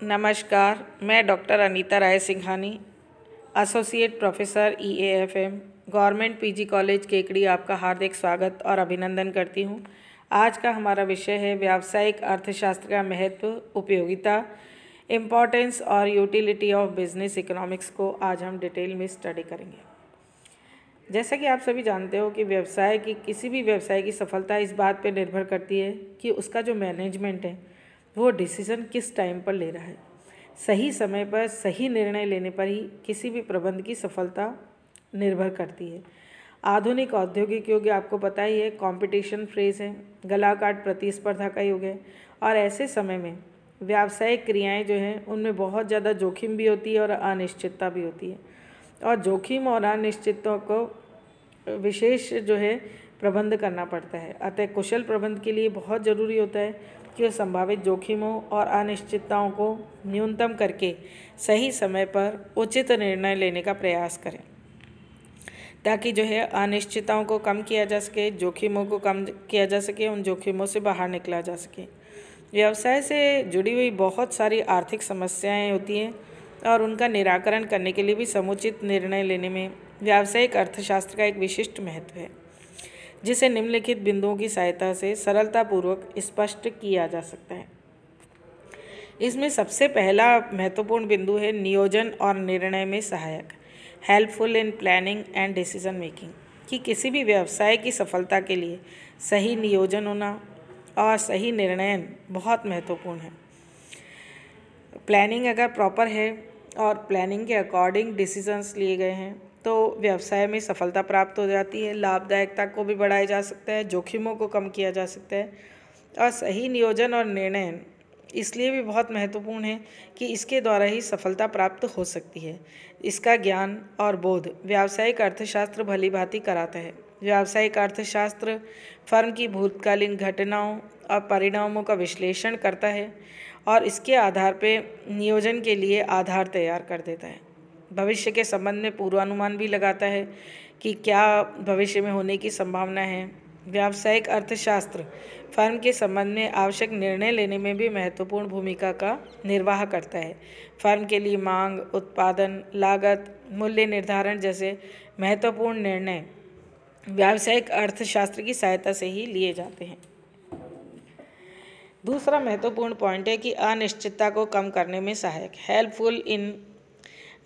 नमस्कार, मैं doctor Anita Rai Singhani, associate professor EAFM, government PG college Kekri आपका हार्दिक स्वागत और अभिनंदन करती हूँ। आज का हमारा विषय है व्यावसायिक अर्थशास्त्र का महत्व, उपयोगिता, इम्पोर्टेंस और यूटिलिटी ऑफ बिजनेस इकोनॉमिक्स को आज हम डिटेल में स्टडी करेंगे। जैसा कि आप सभी जानते हो कि किसी भी व्यवसाय की सफलता इस बात पर निर्भर करती है कि उसका जो मैनेजमेंट है वो डिसीज़न किस टाइम पर ले रहा है। सही समय पर सही निर्णय लेने पर ही किसी भी प्रबंध की सफलता निर्भर करती है। आधुनिक औद्योगिक युग आपको पता ही है, कंपटीशन फ्रेज है, गला काट प्रतिस्पर्धा का युग है और ऐसे समय में व्यावसायिक क्रियाएं जो हैं उनमें बहुत ज़्यादा जोखिम भी होती है और अनिश्चितता भी होती है और जोखिम और अनिश्चितता को विशेष प्रबंध करना पड़ता है। अतः कुशल प्रबंध के लिए बहुत ज़रूरी होता है कि संभावित जोखिमों और अनिश्चितताओं को न्यूनतम करके सही समय पर उचित निर्णय लेने का प्रयास करें, ताकि अनिश्चितताओं को कम किया जा सके, जोखिमों को कम किया जा सके, उन जोखिमों से बाहर निकला जा सके। व्यवसाय से जुड़ी हुई बहुत सारी आर्थिक समस्याएं होती हैं और उनका निराकरण करने के लिए भी समुचित निर्णय लेने में व्यावसायिक अर्थशास्त्र का एक विशिष्ट महत्व है, जिसे निम्नलिखित बिंदुओं की सहायता से सरलतापूर्वक स्पष्ट किया जा सकता है। इसमें सबसे पहला महत्वपूर्ण बिंदु है नियोजन और निर्णय में सहायक, helpful in planning and decision making, कि किसी भी व्यवसाय की सफलता के लिए सही नियोजन होना और सही निर्णय बहुत महत्वपूर्ण है। प्लानिंग अगर प्रॉपर है और प्लानिंग के अकॉर्डिंग डिसीजंस लिए गए हैं तो व्यवसाय में सफलता प्राप्त हो जाती है, लाभदायकता को भी बढ़ाया जा सकता है, जोखिमों को कम किया जा सकता है। और सही नियोजन और निर्णय इसलिए भी बहुत महत्वपूर्ण है कि इसके द्वारा ही सफलता प्राप्त हो सकती है। इसका ज्ञान और बोध व्यावसायिक अर्थशास्त्र भली भांति कराता है। व्यावसायिक अर्थशास्त्र फर्म की भूतकालीन घटनाओं और परिणामों का विश्लेषण करता है और इसके आधार पर नियोजन के लिए आधार तैयार कर देता है। भविष्य के संबंध में पूर्वानुमान भी लगाता है कि क्या भविष्य में होने की संभावना है। व्यावसायिक अर्थशास्त्र फर्म के संबंध में आवश्यक निर्णय लेने में भी महत्वपूर्ण भूमिका का निर्वाह करता है। फर्म के लिए मांग, उत्पादन, लागत, मूल्य निर्धारण जैसे महत्वपूर्ण निर्णय व्यावसायिक अर्थशास्त्र की सहायता से ही लिए जाते हैं। दूसरा महत्वपूर्ण पॉइंट है कि अनिश्चितता को कम करने में सहायक, हेल्पफुल इन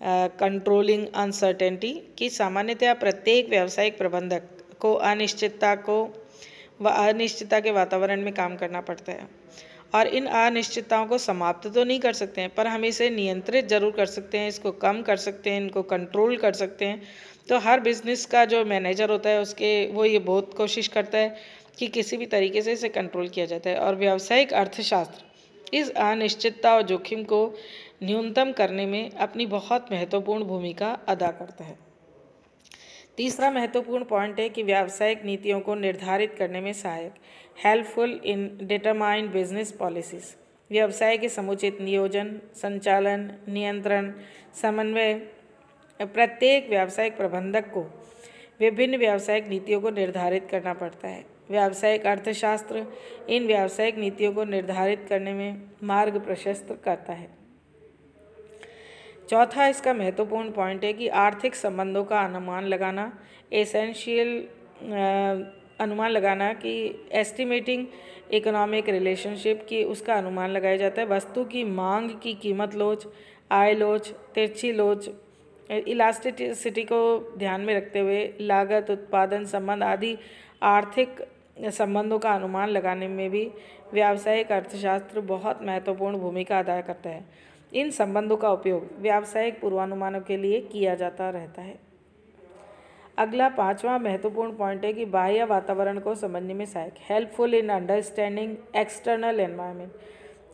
कंट्रोलिंग अनसर्टेनिटी, कि सामान्यतः प्रत्येक व्यावसायिक प्रबंधक को अनिश्चितता के वातावरण में काम करना पड़ता है और इन अनिश्चितताओं को समाप्त तो नहीं कर सकते हैं पर हम इसे नियंत्रित जरूर कर सकते हैं, इसको कम कर सकते हैं, इनको कंट्रोल कर सकते हैं। तो हर बिजनेस का जो मैनेजर होता है वो ये बहुत कोशिश करता है कि किसी भी तरीके से इसे कंट्रोल किया जाता है और व्यावसायिक अर्थशास्त्र इस अनिश्चितता और जोखिम को न्यूनतम करने में अपनी बहुत महत्वपूर्ण भूमिका अदा करता है। तीसरा महत्वपूर्ण पॉइंट है कि व्यावसायिक नीतियों को निर्धारित करने में सहायक, helpful in determined business policies, व्यवसाय के समुचित नियोजन, संचालन, नियंत्रण, समन्वय। प्रत्येक व्यावसायिक प्रबंधक को विभिन्न व्यावसायिक नीतियों को निर्धारित करना पड़ता है। व्यावसायिक अर्थशास्त्र इन व्यावसायिक नीतियों को निर्धारित करने में मार्ग प्रशस्त करता है। चौथा इसका महत्वपूर्ण पॉइंट है कि आर्थिक संबंधों का अनुमान लगाना, अनुमान लगाना कि एस्टिमेटिंग इकोनॉमिक रिलेशनशिप की उसका अनुमान लगाया जाता है। वस्तु की मांग की कीमत लोच, आय लोच, तिरछी लोच, इलास्टिसिटी को ध्यान में रखते हुए लागत, उत्पादन संबंध आदि आर्थिक संबंधों का अनुमान लगाने में भी व्यावसायिक अर्थशास्त्र बहुत महत्वपूर्ण भूमिका अदा करता है। इन संबंधों का उपयोग व्यावसायिक पूर्वानुमानों के लिए किया जाता रहता है। अगला पांचवा महत्वपूर्ण पॉइंट है कि बाह्य वातावरण को समझने में सहायक, helpful in understanding external environment,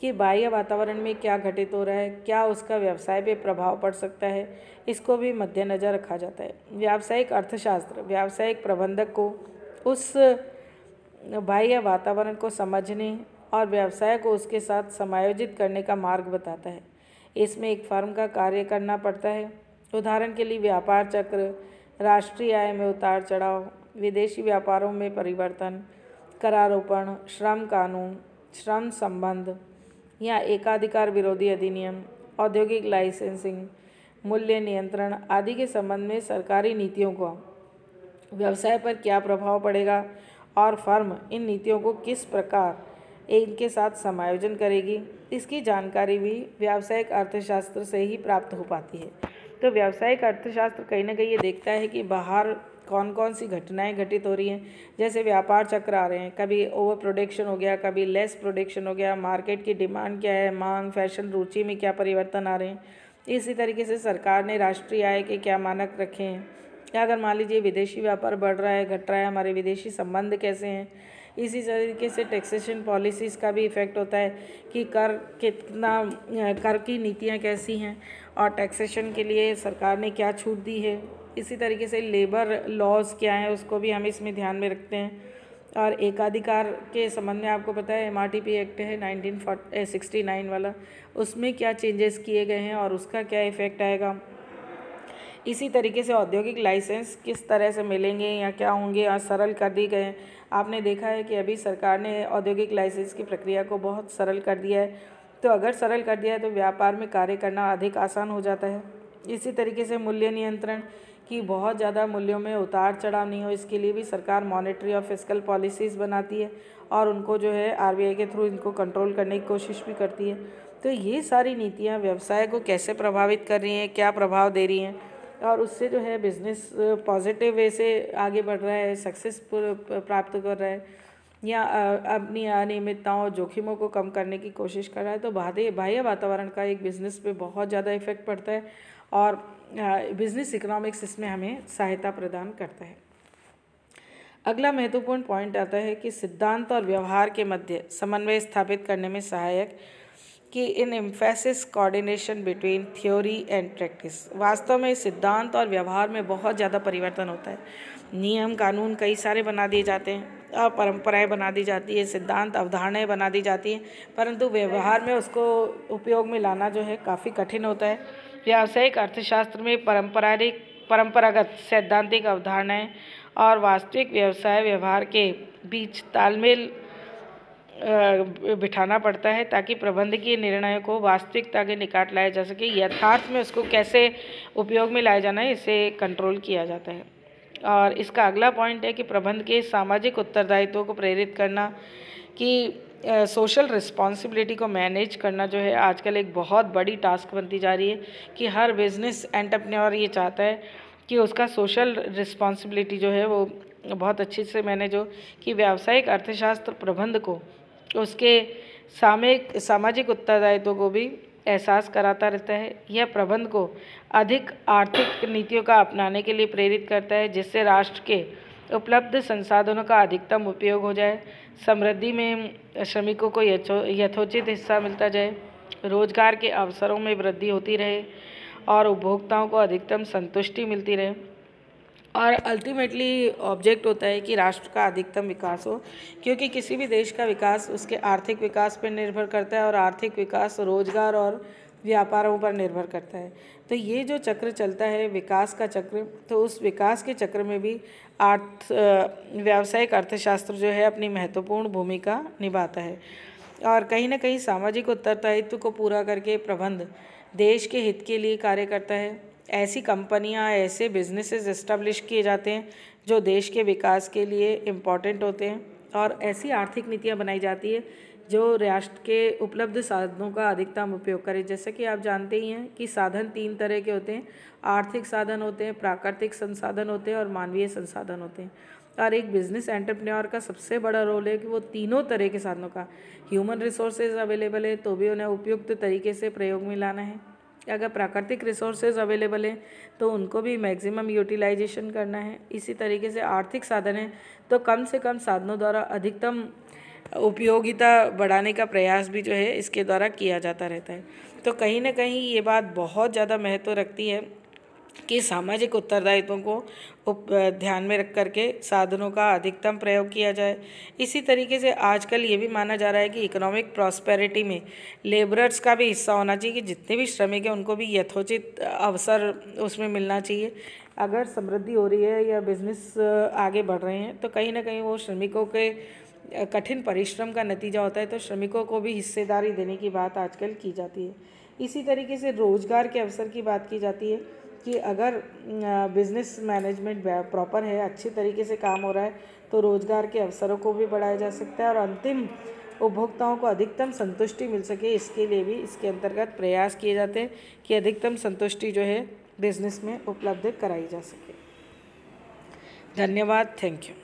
कि बाह्य वातावरण में क्या घटित हो रहा है, क्या उसका व्यवसाय पे प्रभाव पड़ सकता है, इसको भी मद्देनज़र रखा जाता है। व्यावसायिक अर्थशास्त्र व्यावसायिक प्रबंधक को उस बाह्य वातावरण को समझने और व्यवसाय को उसके साथ समायोजित करने का मार्ग बताता है। इसमें एक फर्म का कार्य करना पड़ता है। उदाहरण के लिए व्यापार चक्र, राष्ट्रीय आय में उतार चढ़ाव, विदेशी व्यापारों में परिवर्तन, करारोपण, श्रम कानून, श्रम संबंध, या एकाधिकार विरोधी अधिनियम, औद्योगिक लाइसेंसिंग, मूल्य नियंत्रण आदि के संबंध में सरकारी नीतियों का व्यवसाय पर क्या प्रभाव पड़ेगा और फर्म इन नीतियों को किस प्रकार इनके साथ समायोजन करेगी, इसकी जानकारी भी व्यावसायिक अर्थशास्त्र से ही प्राप्त हो पाती है। तो व्यावसायिक अर्थशास्त्र कहीं ना कहीं ये देखता है कि बाहर कौन कौन सी घटनाएं घटित हो रही हैं, जैसे व्यापार चक्र आ रहे हैं, कभी ओवर प्रोडक्शन हो गया, कभी लेस प्रोडक्शन हो गया, मार्केट की डिमांड क्या है, मांग, फैशन, रुचि में क्या परिवर्तन आ रहे हैं। इसी तरीके से सरकार ने राष्ट्रीय आय के क्या मानक रखे हैं, या अगर मान लीजिए विदेशी व्यापार बढ़ रहा है, घट रहा है, हमारे विदेशी संबंध कैसे हैं। इसी तरीके से टैक्सेशन पॉलिसीज़ का भी इफ़ेक्ट होता है कि कर कितना, कर की नीतियाँ कैसी हैं और टैक्सेशन के लिए सरकार ने क्या छूट दी है। इसी तरीके से लेबर लॉज क्या हैं उसको भी हम इसमें ध्यान में रखते हैं। और एकाधिकार के संबंध में आपको पता है MRTP एक्ट है 1969 वाला, उसमें क्या चेंजेस किए गए हैं और उसका क्या इफ़ेक्ट आएगा। इसी तरीके से औद्योगिक लाइसेंस किस तरह से मिलेंगे या क्या होंगे या सरल कर दिए गए हैं। आपने देखा है कि अभी सरकार ने औद्योगिक लाइसेंस की प्रक्रिया को बहुत सरल कर दिया है। तो अगर सरल कर दिया है तो व्यापार में कार्य करना अधिक आसान हो जाता है। इसी तरीके से मूल्य नियंत्रण कि बहुत ज़्यादा मूल्यों में उतार चढ़ाव नहीं हो, इसके लिए भी सरकार मॉनेटरी और फिस्कल पॉलिसीज़ बनाती है और उनको जो है RBI के थ्रू इनको कंट्रोल करने की कोशिश भी करती है। तो ये सारी नीतियाँ व्यवसाय को कैसे प्रभावित कर रही हैं, क्या प्रभाव दे रही हैं और उससे जो है बिज़नेस पॉजिटिव वे से आगे बढ़ रहा है, सक्सेस प्राप्त कर रहा है या अपनी अनियमितताओं जोखिमों को कम करने की कोशिश कर रहा है। तो बाह्य वातावरण का एक बिज़नेस पे बहुत ज़्यादा इफेक्ट पड़ता है और बिज़नेस इकोनॉमिक्स इसमें हमें सहायता प्रदान करता है। अगला महत्वपूर्ण पॉइंट आता है कि सिद्धांत और व्यवहार के मध्य समन्वय स्थापित करने में सहायक कि in emphasis coordination between theory and practice. वास्तव में सिद्धांत और व्यवहार में बहुत ज़्यादा परिवर्तन होता है। नियम कानून कई सारे बना दिए जाते हैं और परंपराएं बना दी जाती है, सिद्धांत अवधारणाएं बना दी जाती हैं, परंतु व्यवहार में उसको उपयोग में लाना जो है काफ़ी कठिन होता है। व्यावसायिक अर्थशास्त्र में परंपरागत सैद्धांतिक अवधारणाएं और वास्तविक व्यवसाय व्यवहार के बीच तालमेल बिठाना पड़ता है ताकि प्रबंधकीय निर्णयों को वास्तविकता के निकट लाया जा सके। यथार्थ में उसको कैसे उपयोग में लाया जाना है, इसे कंट्रोल किया जाता है। और इसका अगला पॉइंट है कि प्रबंध के सामाजिक उत्तरदायित्वों को प्रेरित करना कि सोशल रिस्पॉन्सिबिलिटी को मैनेज करना जो है आजकल एक बहुत बड़ी टास्क बनती जा रही है कि हर बिजनेस एंटरप्रेन्योर ये चाहता है कि उसका सोशल रिस्पॉन्सिबिलिटी जो है वो बहुत अच्छे से मैनेज हो, कि व्यावसायिक अर्थशास्त्र प्रबंध को उसके सामाजिक उत्तरदायित्व को भी एहसास कराता रहता है। यह प्रबंध को अधिक आर्थिक नीतियों का अपनाने के लिए प्रेरित करता है जिससे राष्ट्र के उपलब्ध संसाधनों का अधिकतम उपयोग हो जाए, समृद्धि में श्रमिकों को यथोचित हिस्सा मिलता जाए, रोजगार के अवसरों में वृद्धि होती रहे और उपभोक्ताओं को अधिकतम संतुष्टि मिलती रहे। और अल्टीमेटली ऑब्जेक्ट होता है कि राष्ट्र का अधिकतम विकास हो, क्योंकि किसी भी देश का विकास उसके आर्थिक विकास पर निर्भर करता है और आर्थिक विकास रोजगार और व्यापारों पर निर्भर करता है। तो ये जो चक्र चलता है विकास का चक्र, तो उस विकास के चक्र में भी व्यावसायिक अर्थशास्त्र जो है अपनी महत्वपूर्ण भूमिका निभाता है। और कहीं ना कहीं सामाजिक उत्तरदायित्व को पूरा करके प्रबंध देश के हित के लिए कार्य करता है। ऐसी कंपनियां, ऐसे बिजनेसेस इस्टेब्लिश किए जाते हैं जो देश के विकास के लिए इम्पॉर्टेंट होते हैं और ऐसी आर्थिक नीतियां बनाई जाती है जो राष्ट्र के उपलब्ध साधनों का अधिकतम उपयोग करे। जैसे कि आप जानते ही हैं कि साधन 3 तरह के होते हैं, आर्थिक साधन होते हैं, प्राकृतिक संसाधन होते हैं और मानवीय संसाधन होते हैं। और एक बिजनेस एंटरप्रेन्योर का सबसे बड़ा रोल है कि वो तीनों तरह के साधनों का, ह्यूमन रिसोर्सेज अवेलेबल है तो भी उन्हें उपयुक्त तरीके से प्रयोग में लाना है, अगर प्राकृतिक रिसोर्सेज अवेलेबल है तो उनको भी मैक्सिमम यूटिलाइजेशन करना है। इसी तरीके से आर्थिक साधन है तो कम से कम साधनों द्वारा अधिकतम उपयोगिता बढ़ाने का प्रयास भी जो है इसके द्वारा किया जाता रहता है। तो कहीं ना कहीं ये बात बहुत ज़्यादा महत्व रखती है कि सामाजिक उत्तरदायित्वों को ध्यान में रख करके साधनों का अधिकतम प्रयोग किया जाए। इसी तरीके से आजकल ये भी माना जा रहा है कि इकोनॉमिक प्रॉस्पेरिटी में लेबरर्स का भी हिस्सा होना चाहिए, कि जितने भी श्रमिक हैं उनको भी यथोचित अवसर उसमें मिलना चाहिए। अगर समृद्धि हो रही है या बिजनेस आगे बढ़ रहे हैं तो कहीं ना कहीं वो श्रमिकों के कठिन परिश्रम का नतीजा होता है, तो श्रमिकों को भी हिस्सेदारी देने की बात आजकल की जाती है। इसी तरीके से रोज़गार के अवसर की बात की जाती है कि अगर बिज़नेस मैनेजमेंट प्रॉपर है, अच्छी तरीके से काम हो रहा है, तो रोज़गार के अवसरों को भी बढ़ाया जा सकता है और अंतिम उपभोक्ताओं को अधिकतम संतुष्टि मिल सके, इसके लिए भी इसके अंतर्गत प्रयास किए जाते हैं कि अधिकतम संतुष्टि जो है बिज़नेस में उपलब्ध कराई जा सके। धन्यवाद। Thank you.